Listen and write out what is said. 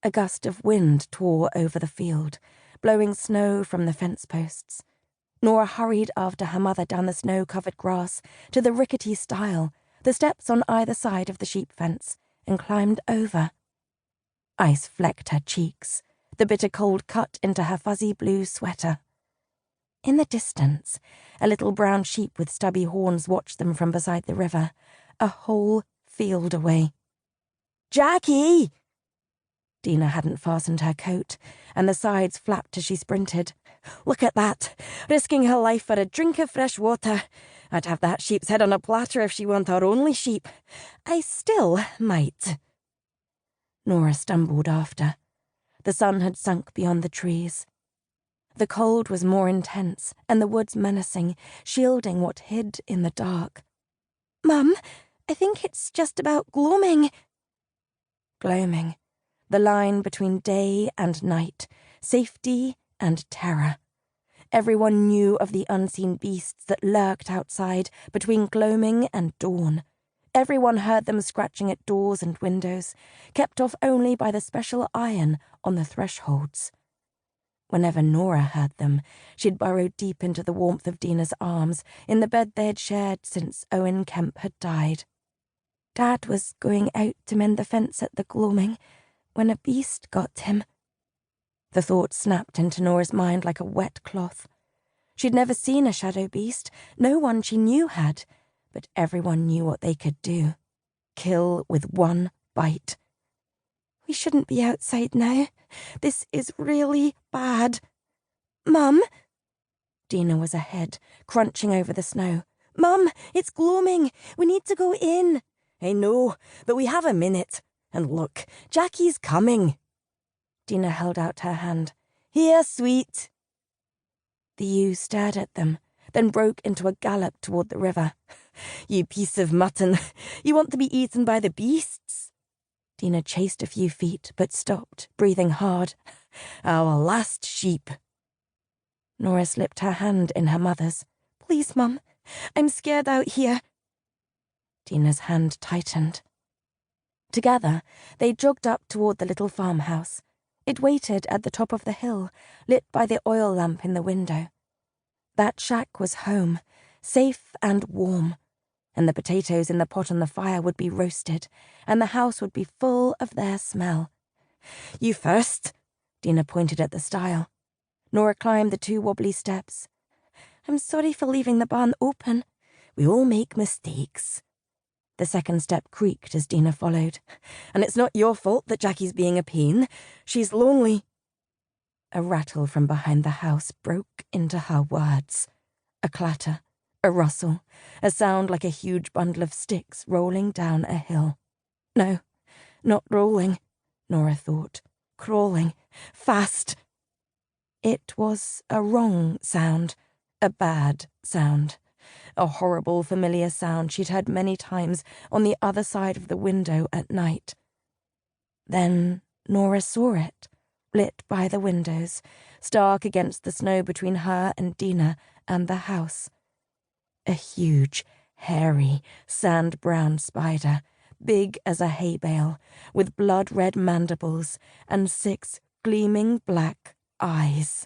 A gust of wind tore over the field, blowing snow from the fence posts. Nora hurried after her mother down the snow-covered grass to the rickety stile, the steps on either side of the sheep fence, and climbed over. Ice flecked her cheeks, the bitter cold cut into her fuzzy blue sweater. In the distance, a little brown sheep with stubby horns watched them from beside the river, a whole field away. "Jackie!" Dina hadn't fastened her coat, and the sides flapped as she sprinted. "Look at that, risking her life for a drink of fresh water. I'd have that sheep's head on a platter if she weren't our only sheep. I still might." Nora stumbled after. The sun had sunk beyond the trees. The cold was more intense, and the woods menacing, shielding what hid in the dark. "Mum, I think it's just about gloaming." Gloaming. The line between day and night, safety and terror. Everyone knew of the unseen beasts that lurked outside between gloaming and dawn. Everyone heard them scratching at doors and windows, kept off only by the special iron on the thresholds. Whenever Nora heard them, she'd burrow deep into the warmth of Dina's arms in the bed they had shared since Owen Kemp had died. Dad was going out to mend the fence at the gloaming when a beast got him. The thought snapped into Nora's mind like a wet cloth. She'd never seen a shadow beast, no one she knew had, but everyone knew what they could do. Kill with one bite. "We shouldn't be outside now. This is really bad." "Mum?" Dina was ahead, crunching over the snow. "Mum, it's gloaming. We need to go in." "I know, but we have a minute. And look, Jackie's coming." Dina held out her hand. "Here, sweet." The ewe stared at them, then broke into a gallop toward the river. "You piece of mutton. You want to be eaten by the beasts?" Dina chased a few feet, but stopped, breathing hard. "Our last sheep." Nora slipped her hand in her mother's. "Please, Mum, I'm scared out here." Dina's hand tightened. Together, they jogged up toward the little farmhouse. It waited at the top of the hill, lit by the oil lamp in the window. That shack was home, safe and warm, and the potatoes in the pot on the fire would be roasted, and the house would be full of their smell. "You first," Dina pointed at the stile. Nora climbed the 2 wobbly steps. "I'm sorry for leaving the barn open." "We all make mistakes." The second step creaked as Dina followed. "And it's not your fault that Jackie's being a pain. She's lonely." A rattle from behind the house broke into her words. A clatter, a rustle, a sound like a huge bundle of sticks rolling down a hill. No, not rolling, Nora thought. Crawling, fast. It was a wrong sound, a bad sound. A horrible, familiar sound she'd heard many times on the other side of the window at night. Then Nora saw it, lit by the windows, stark against the snow between her and Dina and the house. A huge, hairy, sand-brown spider, big as a hay bale, with blood-red mandibles and 6 gleaming black eyes.